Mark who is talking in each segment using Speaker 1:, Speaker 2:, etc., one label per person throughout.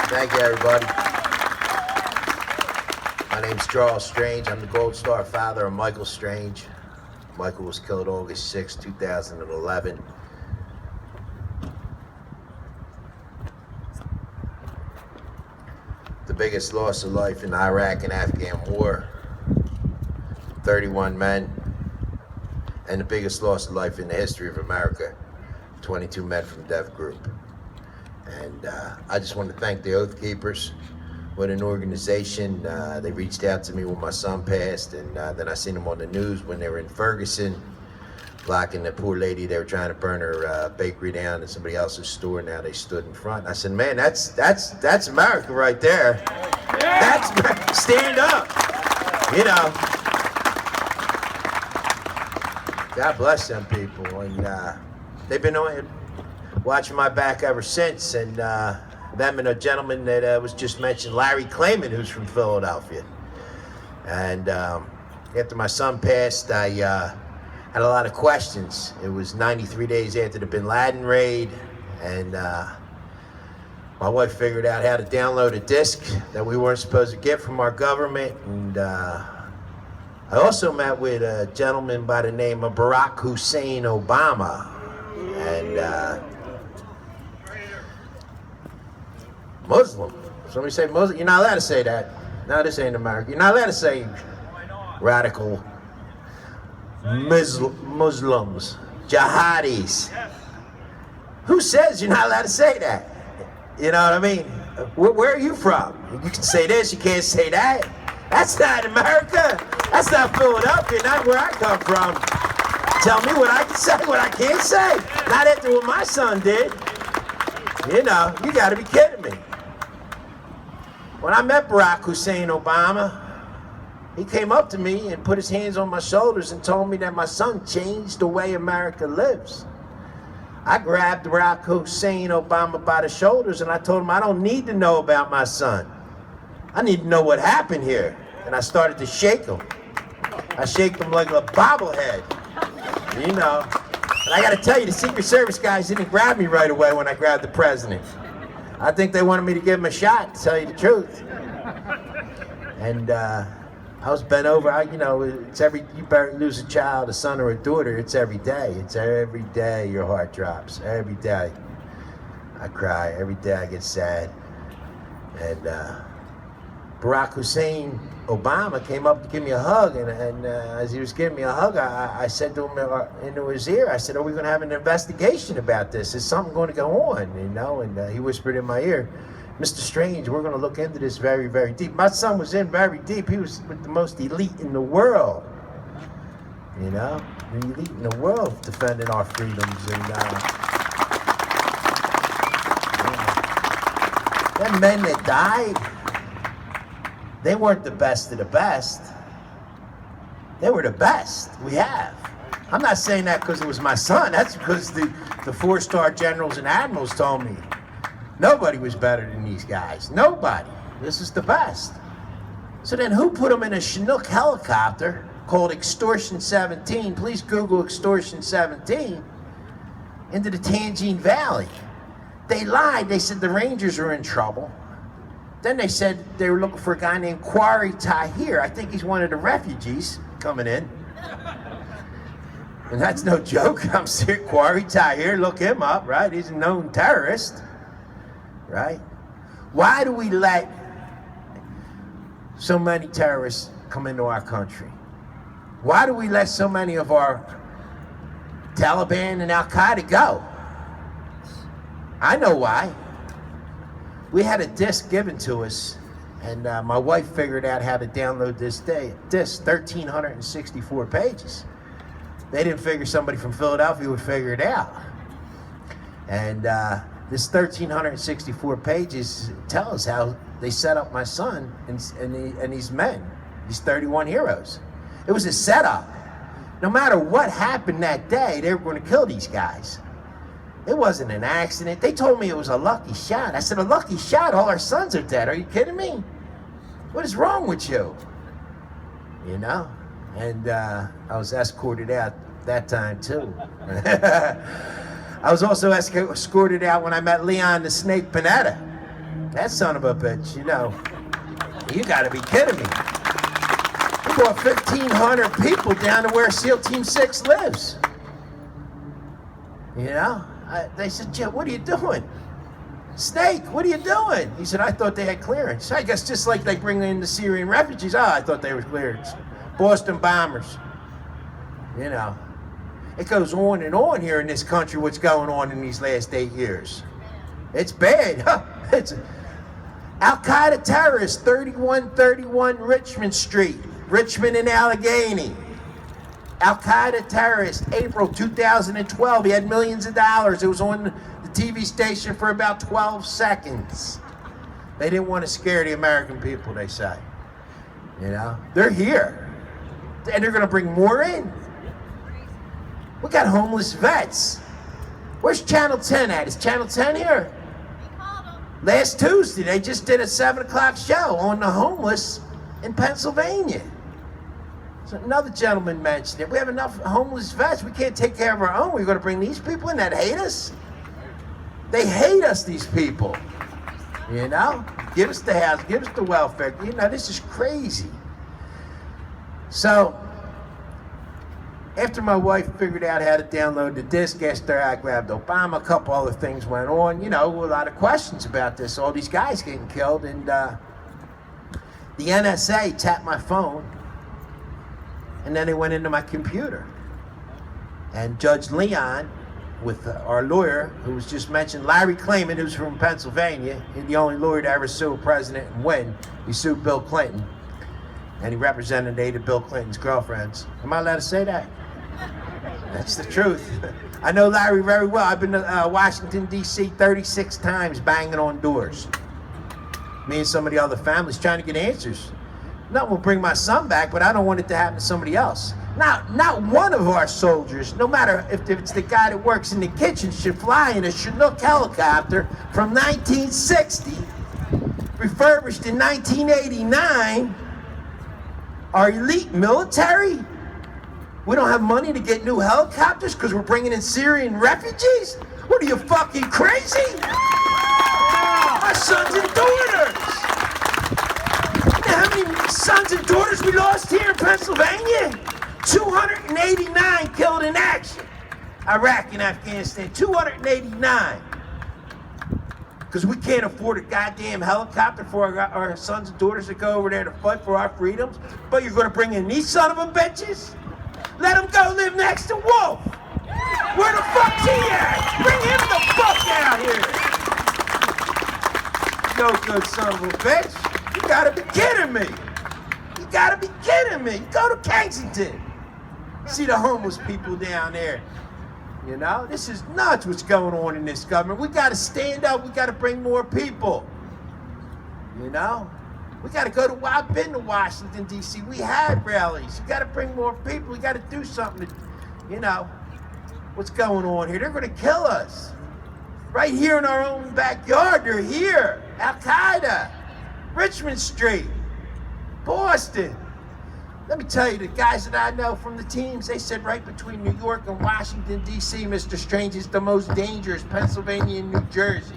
Speaker 1: Thank you, everybody. My name's Charles Strange. I'm the Gold Star father of Michael Strange. Michael was killed August 6, 2011. The biggest loss of life in the Iraq and Afghan war. 31 men. And the biggest loss of life in the history of America. 22 men from Dev Group. And I just want to thank the Oath Keepers. What an organization. They reached out to me when my son passed, and then I seen them on the news when they were in Ferguson, blocking the poor lady. They were trying to burn her bakery down in somebody else's store. Now they stood in front. I said, man, that's America right there. That's, stand up, you know. God bless them people. And they've been watching my back ever since, and them and a gentleman that was just mentioned, Larry Klayman, who's from Philadelphia. And after my son passed, I had a lot of questions. It was 93 days after the Bin Laden raid, and my wife figured out how to download a disc that we weren't supposed to get from our government. And I also met with a gentleman by the name of Barack Hussein Obama. And Muslim. Somebody say Muslim? You're not allowed to say that. No, this ain't America. You're not allowed to say radical Muslims, jihadis. Who says you're not allowed to say that? You know what I mean? Where are you from? You can say this, you can't say that. That's not America. That's not Philadelphia, not where I come from. Tell me what I can say, what I can't say. Not after what my son did. You know, you gotta be kidding me. When I met Barack Hussein Obama, he came up to me and put his hands on my shoulders and told me that my son changed the way America lives. I grabbed Barack Hussein Obama by the shoulders and I told him I don't need to know about my son. I need to know what happened here. And I started to shake him. I shaked him like a bobblehead, you know. And I gotta tell you, the Secret Service guys didn't grab me right away when I grabbed the president. I think they wanted me to give him a shot, to tell you the truth. And I was bent over. You know, it's you lose a child, a son or a daughter, it's every day. It's every day your heart drops. Every day I cry. Every day I get sad. And Barack Hussein Obama came up to give me a hug, and as he was giving me a hug, I said to him into his ear, I said, are we going to have an investigation about this? Is something going to go on, you know? And he whispered in my ear, Mr. Strange, we're going to look into this very, very deep. My son was in very deep. He was with the most elite in the world, you know? The elite in the world defending our freedoms. And them men that died, they weren't the best of the best. They were the best we have. I'm not saying that because it was my son. That's because the 4-star generals and admirals told me nobody was better than these guys. Nobody. This is the best. So then who put them in a Chinook helicopter called Extortion 17? Please Google Extortion 17 into the Tangine Valley. They lied. They said the Rangers are in trouble. Then they said they were looking for a guy named Quarry Tahir. I think he's one of the refugees coming in. And that's no joke. I'm serious. Quarry Tahir, look him up, right? He's a known terrorist, right? Why do we let so many terrorists come into our country? Why do we let so many of our Taliban and Al-Qaeda go? I know why. We had a disc given to us, and my wife figured out how to download this disc, 1,364 pages. They didn't figure somebody from Philadelphia would figure it out. And this 1,364 pages tell us how they set up my son and these men, these 31 heroes. It was a setup. No matter what happened that day, they were going to kill these guys. It wasn't an accident. They told me it was a lucky shot. I said, a lucky shot? All our sons are dead. Are you kidding me? What is wrong with you? You know? And I was escorted out that time, too. I was also escorted out when I met Leon the Snake Panetta. That son of a bitch, you know. You gotta be kidding me. We brought 1,500 people down to where SEAL Team 6 lives. You know? They said, Jim, what are you doing? Snake, what are you doing? He said, I thought they had clearance. I guess just like they bring in the Syrian refugees. Oh, I thought they were clearance. Boston bombers. You know. It goes on and on here in this country, what's going on in these last 8 years. It's bad. It's Al-Qaeda terrorists, 3131 Richmond Street, Richmond and Allegheny. Al-Qaeda terrorist, April 2012. He had millions of dollars. It was on the TV station for about 12 seconds. They didn't want to scare the American people, they say. You know, they're here. And they're going to bring more in. We got homeless vets. Where's Channel 10 at? Is Channel 10 here? Last Tuesday, they just did a 7 o'clock show on the homeless in Pennsylvania. So another gentleman mentioned it. We have enough homeless vets. We can't take care of our own. We're going to bring these people in that hate us? They hate us, these people. You know? Give us the house. Give us the welfare. You know, this is crazy. So, after my wife figured out how to download the disc, after I grabbed Obama, a couple other things went on. You know, a lot of questions about this. All these guys getting killed. And the NSA tapped my phone. And then they went into my computer. And Judge Leon, with our lawyer, who was just mentioned, Larry Klayman, who's from Pennsylvania, he's the only lawyer to ever sue a president and win. He sued Bill Clinton. And he represented 8 of Bill Clinton's girlfriends. Am I allowed to say that? That's the truth. I know Larry very well. I've been to Washington, D.C. 36 times banging on doors. Me and some of the other families trying to get answers. Nothing will bring my son back, but I don't want it to happen to somebody else. Not one of our soldiers, no matter if it's the guy that works in the kitchen, should fly in a Chinook helicopter from 1960, refurbished in 1989. Our elite military? We don't have money to get new helicopters because we're bringing in Syrian refugees? What are you, fucking crazy? Our sons and daughters! You know how many sons and daughters we lost here in Pennsylvania? 289 killed in action. Iraq and Afghanistan, 289. Because we can't afford a goddamn helicopter for our sons and daughters to go over there to fight for our freedoms. But you're going to bring in these son of a bitches? Let them go live next to Wolf. Where the fuck's he at? Bring him the fuck out here. No good son of a bitch. You gotta be kidding me. You gotta be kidding me. Go to Kensington. See the homeless people down there. You know, this is nuts what's going on in this government. We got to stand up. We got to bring more people. You know, we got to go to, I've been to Washington, D.C. We had rallies. You got to bring more people. We got to do something to, you know, what's going on here. They're going to kill us. Right here in our own backyard, they're here. Al-Qaeda, Richmond Street, Boston. Let me tell you, the guys that I know from the teams, they said right between New York and Washington, D.C., Mr. Strange, is the most dangerous, Pennsylvania and New Jersey.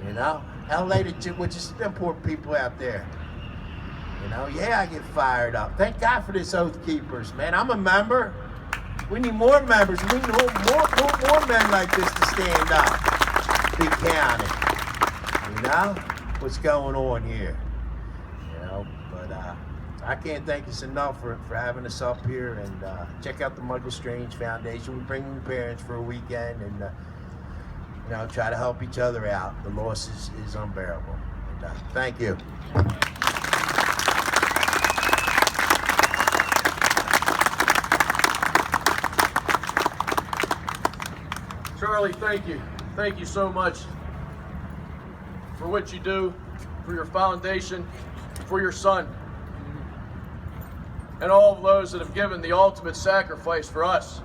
Speaker 1: You know? L.A., which is them poor people out there. You know? Yeah, I get fired up. Thank God for this Oath Keepers, man. I'm a member. We need more members. We need more men like this to stand up. Be counted. You know? What's going on here? You know? But, I can't thank us enough for having us up here, and check out the Michael Strange Foundation. We bring in parents for a weekend and you know, try to help each other out. The loss is unbearable. And, thank you.
Speaker 2: Charlie, thank you. Thank you so much for what you do, for your foundation, for your son, and all of those that have given the ultimate sacrifice for us.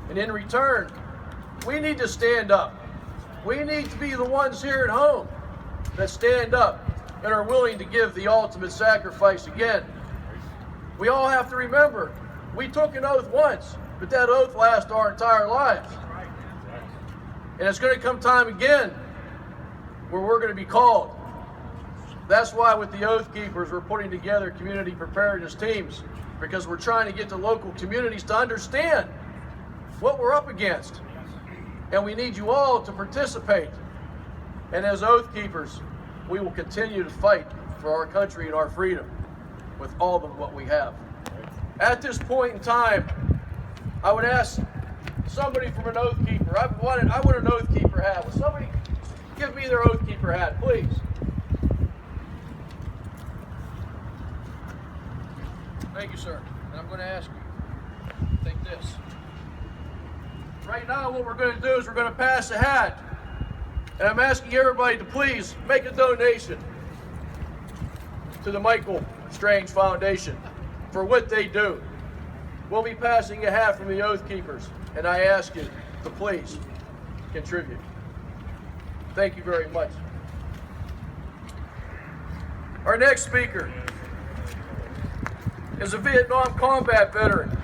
Speaker 2: And in return, we need to stand up. We need to be the ones here at home that stand up and are willing to give the ultimate sacrifice again. We all have to remember, we took an oath once, but that oath lasts our entire lives. And it's going to come time again where we're going to be called. That's why with the Oath Keepers, we're putting together community preparedness teams, because we're trying to get the local communities to understand what we're up against. And we need you all to participate. And as Oath Keepers, we will continue to fight for our country and our freedom with all of what we have. At this point in time, I would ask somebody from an Oath Keeper. I want an Oath Keeper hat. Will somebody give me their Oath Keeper hat, please? Thank you, sir. And I'm going to ask you, take this. Right now, what we're going to do is we're going to pass a hat. And I'm asking everybody to please make a donation to the Michael Strange Foundation for what they do. We'll be passing a hat from the Oath Keepers, and I ask you to please contribute. Thank you very much. Our next speaker is a Vietnam combat veteran.